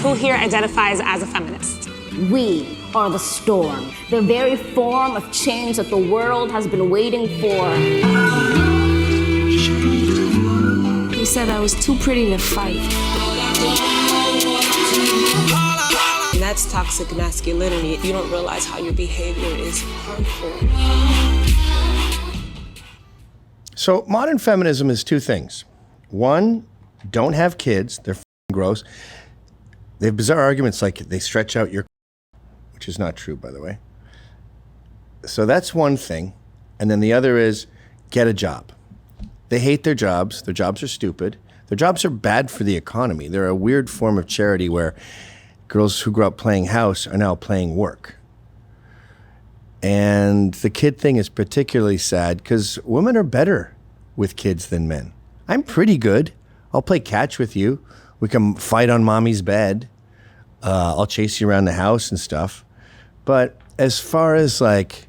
Who here identifies as a feminist? We are the storm, the very form of change that the world has been waiting for. He said I was too pretty to fight. And that's toxic masculinity. You don't realize how your behavior is harmful. So modern feminism is two things. One, don't have kids. They're gross. They have bizarre arguments like they stretch out your, which is not true, by the way. So that's one thing. And then the other is get a job. They hate their jobs. Their jobs are stupid. Their jobs are bad for the economy. They're a weird form of charity where girls who grew up playing house are now playing work. And the kid thing is particularly sad because women are better with kids than men. I'm pretty good. I'll play catch with you. We can fight on mommy's bed. I'll chase you around the house and stuff. But as far as like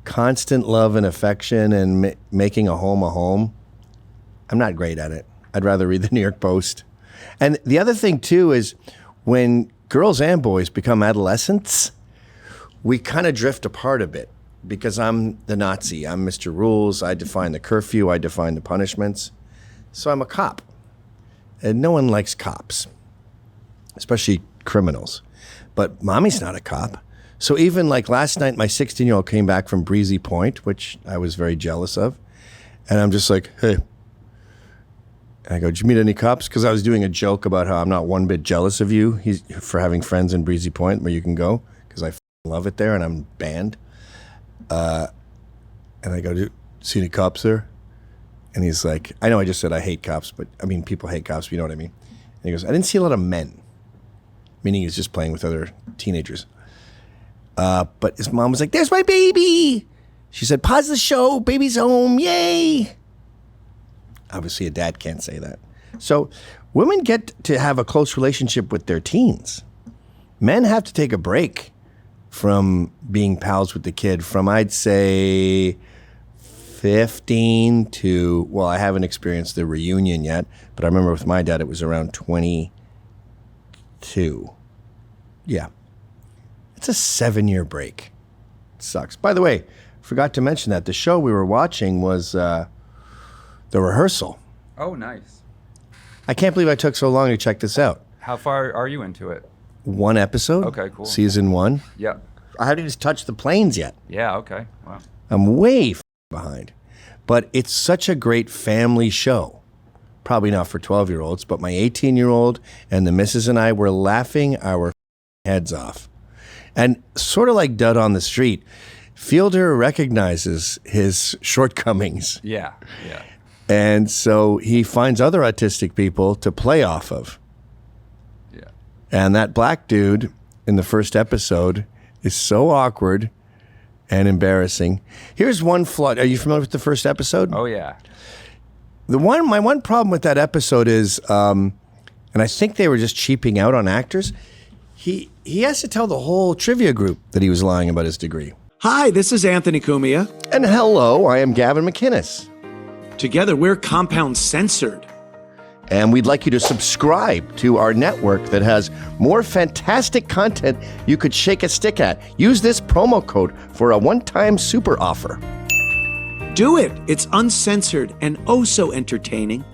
constant love and affection and making a home, I'm not great at it. I'd rather read the New York Post. And the other thing too is when girls and boys become adolescents, we kind of drift apart a bit because I'm the Nazi. I'm Mr. Rules. I define the curfew. I define the punishments. So I'm a cop. And no one likes cops, especially criminals. But mommy's not a cop. So even like last night, my 16-year-old came back from Breezy Point, which I was very jealous of. And I'm just like, hey. And I go, did you meet any cops? Because I was doing a joke about how I'm not one bit jealous of you for having friends in Breezy Point where you can go, because I love it there and I'm banned. And I go, do you see any cops there? And he's like, I know I just said I hate cops, but I mean, people hate cops, but you know what I mean? And he goes, I didn't see a lot of men, meaning he's just playing with other teenagers. But his mom was like, there's my baby. She said, pause the show, baby's home, yay. Obviously, a dad can't say that. So women get to have a close relationship with their teens. Men have to take a break from being pals with the kid from, I'd say, 15 to, well, I haven't experienced the reunion yet, but I remember with my dad, it was around 22. Yeah. It's a 7-year break. It sucks. By the way, forgot to mention that the show we were watching was the Rehearsal. Oh, nice. I can't believe I took so long to check this out. How far are you into it? 1 episode. Okay, cool. Season 1. Yeah. I haven't even touched the planes yet. Yeah, okay. Wow. I'm way behind. But it's such a great family show. Probably not for 12-year-olds, but my 18-year-old and the missus and I were laughing our heads off. And sort of like Dud on the Street, Fielder recognizes his shortcomings. Yeah, yeah. And so he finds other autistic people to play off of. Yeah. And that black dude in the first episode is so awkward and embarrassing. Here's one flaw. Are you familiar with the first episode? Oh, yeah. My one problem with that episode is, and I think they were just cheaping out on actors, he has to tell the whole trivia group that he was lying about his degree. Hi, this is Anthony Cumia. And hello, I am Gavin McInnes. Together, we're Compound Censored. And we'd like you to subscribe to our network that has more fantastic content you could shake a stick at. Use this promo code for a one-time super offer. Do it. It's uncensored and oh so entertaining.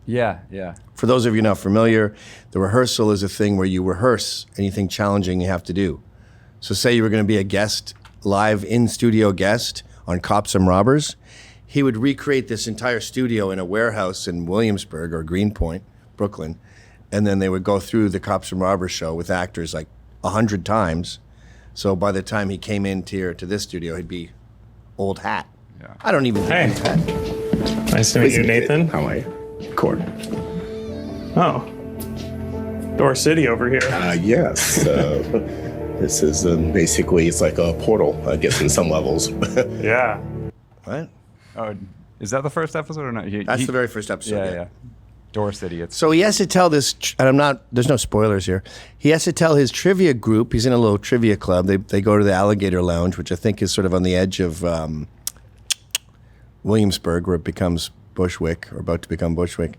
Yeah, yeah. For those of you not familiar, the rehearsal is a thing where you rehearse anything challenging you have to do. So say you were going to be a guest, live in-studio guest on Cops and Robbers. He would recreate this entire studio in a warehouse in Williamsburg or Greenpoint, Brooklyn, and then they would go through the Cops and Robbers show with actors like 100 times. So by the time he came in here to this studio, he'd be old hat. Yeah. I don't even think he's hat. Nice to meet you, Nathan. How are you? Cord. Oh. Door City over here. Yes. This is basically, it's like a portal, I guess, in some levels. Yeah. What? Oh, is that the first episode or not? That's the very first episode. Yeah. Door City. So he has to tell this, and there's no spoilers here. He has to tell his trivia group, he's in a little trivia club. They go to the Alligator Lounge, which I think is sort of on the edge of Williamsburg, where it becomes Bushwick, or about to become Bushwick.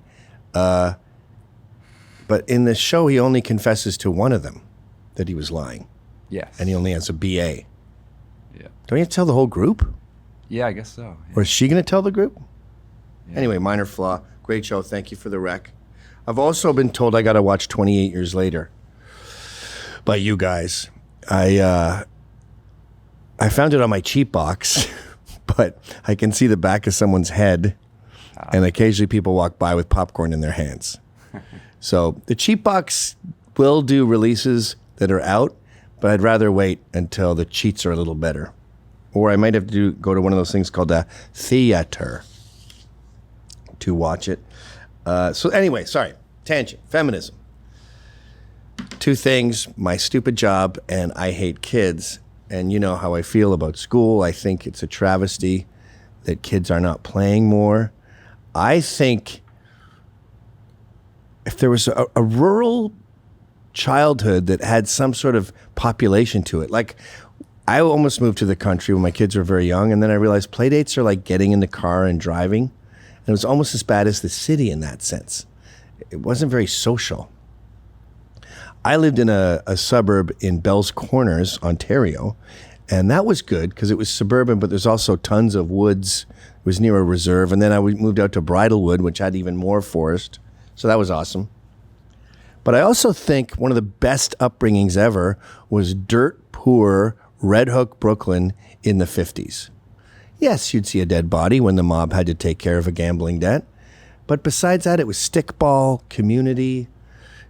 But in the show, he only confesses to one of them that he was lying. Yes. And he only has a BA. Yeah. Don't you have to tell the whole group? Yeah, I guess so. Yeah. Or is she going to tell the group? Yeah. Anyway, minor flaw. Great show. Thank you for the rec. I've also been told I got to watch 28 Years Later by you guys. I found it on my cheap box, but I can see the back of someone's head, and occasionally people walk by with popcorn in their hands. So the cheap box will do releases that are out, but I'd rather wait until the cheats are a little better. Or I might have to go to one of those things called a theater to watch it. So anyway, sorry, tangent, feminism. Two things, my stupid job and I hate kids. And you know how I feel about school. I think it's a travesty that kids are not playing more. I think if there was a rural childhood that had some sort of population to it, like I almost moved to the country when my kids were very young, and then I realized play dates are like getting in the car and driving. And it was almost as bad as the city in that sense. It wasn't very social. I lived in a suburb in Bell's Corners, Ontario, and that was good because it was suburban, but there's also tons of woods. It was near a reserve, and then I moved out to Bridlewood, which had even more forest, so that was awesome. But I also think one of the best upbringings ever was dirt poor Red Hook, Brooklyn in the 50s. Yes, you'd see a dead body when the mob had to take care of a gambling debt, but besides that, it was stickball, community,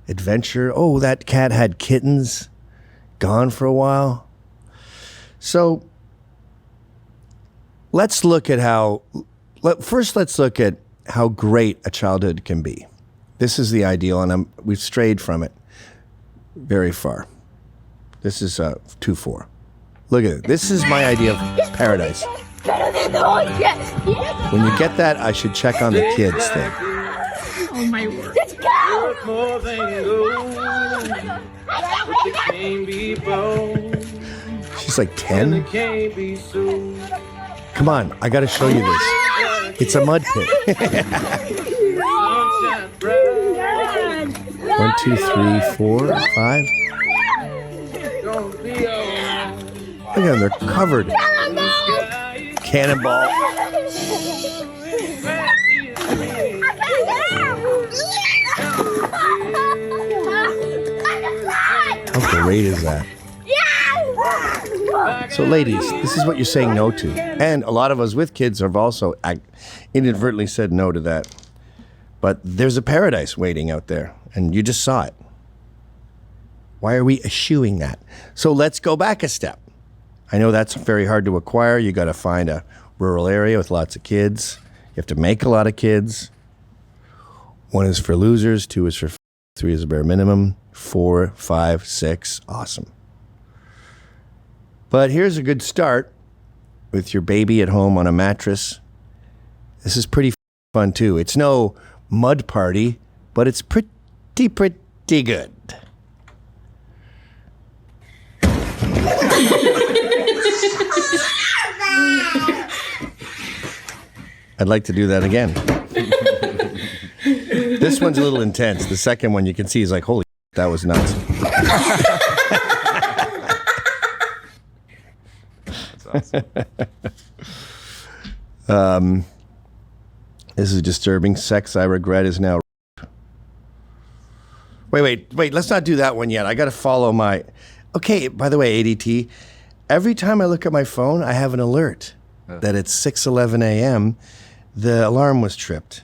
adventure. Oh, that cat had kittens, gone for a while. So let's look at let's look at how great a childhood can be. This is the ideal, and we've strayed from it very far. This is 2-4. Look at it. This is my idea of paradise. When you get that, I should check on the kids thing. Oh my word. Let's go! She's like 10. Come on, I got to show you this. It's a mud pit. 1, 2, 3, 4, 5. Look at them, they're covered. Cannonball. How great is that? So ladies, this is what you're saying no to. And a lot of us with kids have also inadvertently said no to that. But there's a paradise waiting out there, and you just saw it. Why are we eschewing that? So let's go back a step. I know that's very hard to acquire. You got to find a rural area with lots of kids. You have to make a lot of kids. 1 is for losers, 2 is for 3 is a bare minimum, 4, 5, 6, awesome. But here's a good start with your baby at home on a mattress. This is pretty fun too. It's no mud party, but it's pretty good. I'd like to do that again. This one's a little intense. The second one you can see is like, holy, that was nuts. That's awesome. This is disturbing. Sex I regret is now. Wait. Let's not do that one yet. I got to follow my. Okay, by the way, ADT, every time I look at my phone, I have an alert that it's 6:11 a.m. The alarm was tripped.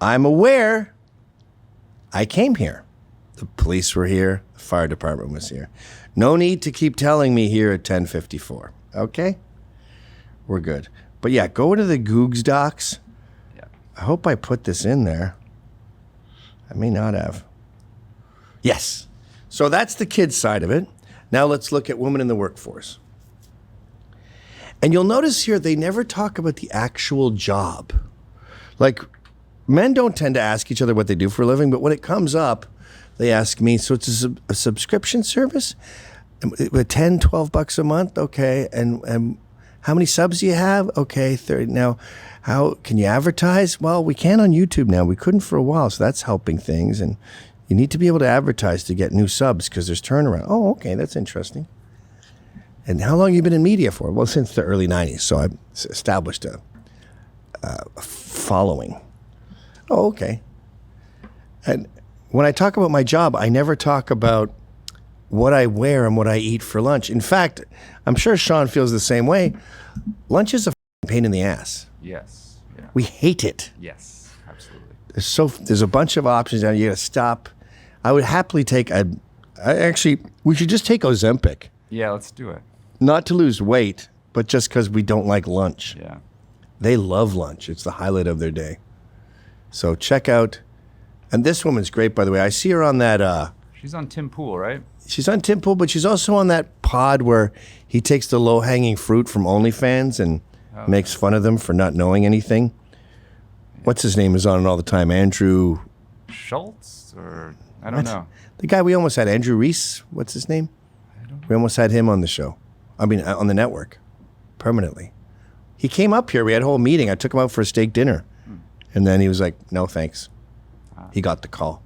I'm aware. I came here. The police were here. The fire department was here. No need to keep telling me here at 10:54. Okay? We're good. But yeah, go to the Googs docs. Yeah. I hope I put this in there. I may not have. Yes. So that's the kids side of it. Now let's look at women in the workforce. And you'll notice here they never talk about the actual job. Like, men don't tend to ask each other what they do for a living, but when it comes up, they ask me, so it's a subscription service? With 10, 12 bucks a month? Okay. And how many subs do you have? Okay, 30. Now, how can you advertise? Well, we can on YouTube now. We couldn't for a while, so that's helping things. And, You need to be able to advertise to get new subs because there's turnaround. Oh, okay, that's interesting. And how long have you been in media for? Well, since the early 90s. So I've established a following. Oh, okay. And when I talk about my job, I never talk about what I wear and what I eat for lunch. In fact, I'm sure Sean feels the same way. Lunch is a pain in the ass. Yes. Yeah. We hate it. Yes, absolutely. There's a bunch of options and you gotta stop. I would happily take we should just take Ozempic. Yeah, let's do it. Not to lose weight, but just because we don't like lunch. Yeah. They love lunch. It's the highlight of their day. So check out, and this woman's great, by the way. I see her on that. She's on Tim Pool, right? She's on Tim Pool, but she's also on that pod where he takes the low-hanging fruit from OnlyFans and makes fun of them for not knowing anything. What's his name is on it all the time? Andrew Schultz, or I don't know. The guy we almost had, Andrew Reese. What's his name? We almost had him on the show. I mean, on the network, permanently. He came up here. We had a whole meeting. I took him out for a steak dinner. And then he was like, no, thanks. He got the call.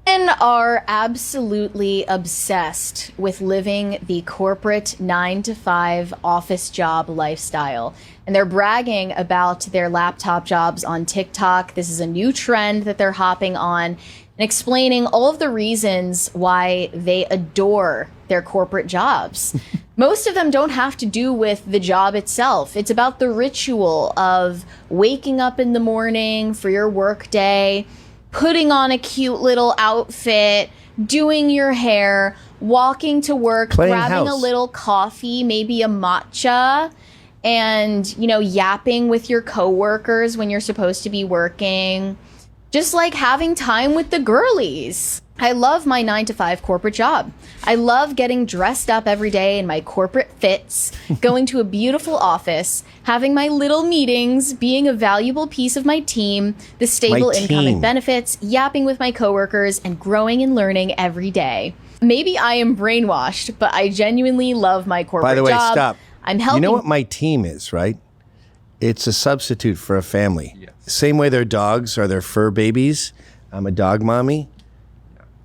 Men are absolutely obsessed with living the corporate 9-to-5 office job lifestyle. And they're bragging about their laptop jobs on TikTok. This is a new trend that they're hopping on and explaining all of the reasons why they adore their corporate jobs. Most of them don't have to do with the job itself. It's about the ritual of waking up in the morning for your work day, putting on a cute little outfit, doing your hair, walking to work, grabbing a little coffee, maybe a matcha, and, yapping with your coworkers when you're supposed to be working. Just like having time with the girlies. I love my 9-to-5 corporate job. I love getting dressed up every day in my corporate fits, going to a beautiful office, having my little meetings, being a valuable piece of my team, the stable income and benefits, yapping with my coworkers, and growing and learning every day. Maybe I am brainwashed, but I genuinely love my corporate job. By the way, stop. I'm helping. You know what my team is, right? It's a substitute for a family. Yes. Same way their dogs are their fur babies. I'm a dog mommy.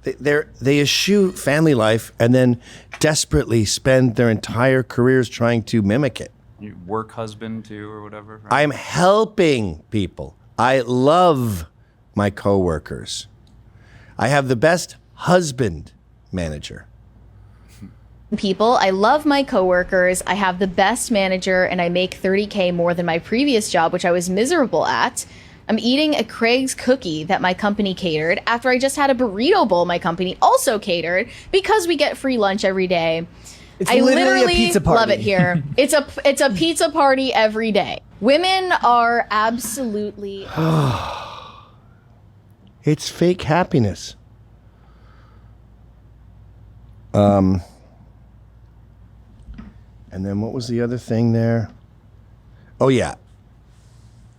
They eschew family life and then desperately spend their entire careers trying to mimic it. You work husband too, or whatever. Right? I'm helping people. I love my coworkers. I have the best husband manager. People. I love my coworkers. I have the best manager, and I make $30K more than my previous job, which I was miserable at. I'm eating a Craig's cookie that my company catered after I just had a burrito bowl my company also catered because we get free lunch every day. I literally a pizza party. love it here. It's a pizza party every day. Women are absolutely It's fake happiness. And then what was the other thing there? Oh, yeah.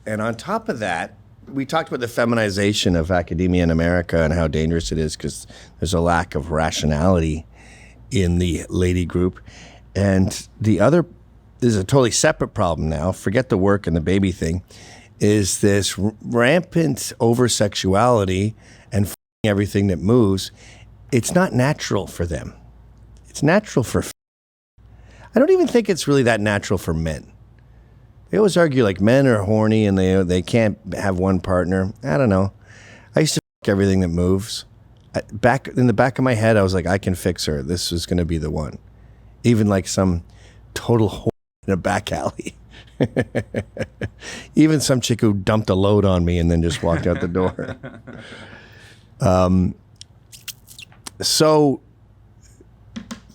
And on top of that, we talked about the feminization of academia in America and how dangerous it is because there's a lack of rationality in the lady group. And the other, this is a totally separate problem now, forget the work and the baby thing, is this rampant over-sexuality and everything that moves. It's not natural for them. It's natural for I don't even think it's really that natural for men. They always argue like men are horny and they can't have one partner. I don't know. I used to everything that moves. Back in the back of my head, I was like, I can fix her. This is going to be the one. Even like some total whore in a back alley. Even some chick who dumped a load on me and then just walked out the door. So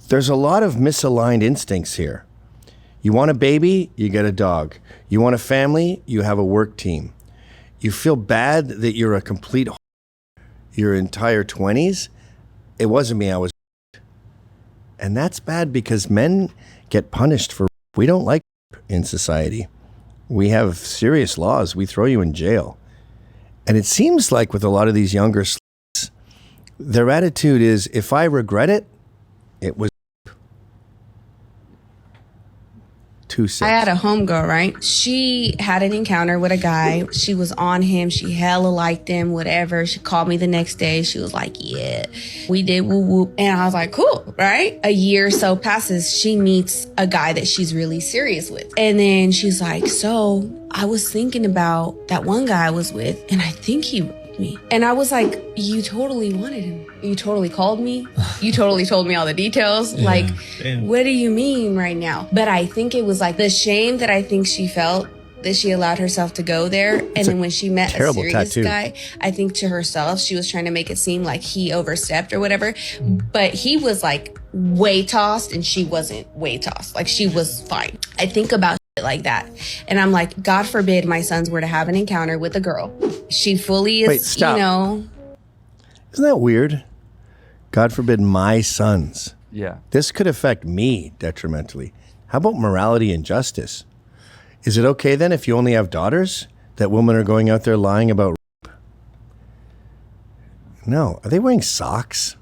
there's a lot of misaligned instincts here. You want a baby, you get a dog. You want a family, you have a work team. You feel bad that you're a complete your entire 20s. It wasn't me, I was. And that's bad because men get punished for we don't like in society. We have serious laws. We throw you in jail. And it seems like with a lot of these younger sluts, their attitude is, if I regret it, it was. 26. I had a homegirl, right? She had an encounter with a guy. She was on him. She hella liked him, whatever. She called me the next day. She was like, yeah, we did woo woo. And I was like, cool, right? A year or so passes. She meets a guy that she's really serious with. And then she's like, so I was thinking about that one guy I was with, and I think he raped me. And I was like, you totally wanted him. You totally called me. You totally told me all the details. Yeah. Like, Damn. what do you mean right now? But I think it was like the shame that I think she felt that she allowed herself to go there. And then when she met a terrible serious tattoo. guy, I think to herself, she was trying to make it seem like he overstepped or whatever. But he was like way tossed and she wasn't way tossed. Like she was fine. I think about shit like that. And I'm like, God forbid my sons were to have an encounter with a girl. She fully is, Wait, stop. you know. Isn't that weird? God forbid my sons. Yeah. This could affect me detrimentally. How about morality and justice? Is it okay then if you only have daughters that women are going out there lying about rape? No. Are they wearing socks?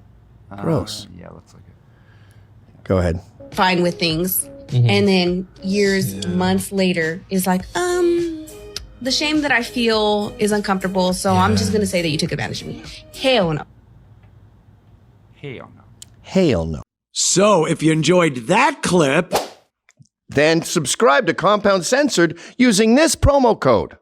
Gross. Yeah, looks like it. Go ahead. Fine with things. And then years, months later is like, the shame that I feel is uncomfortable. So I'm just going to say that you took advantage of me. Hell no. Hell no. Hell no. So, if you enjoyed that clip, Then subscribe to Compound Censored using this promo code.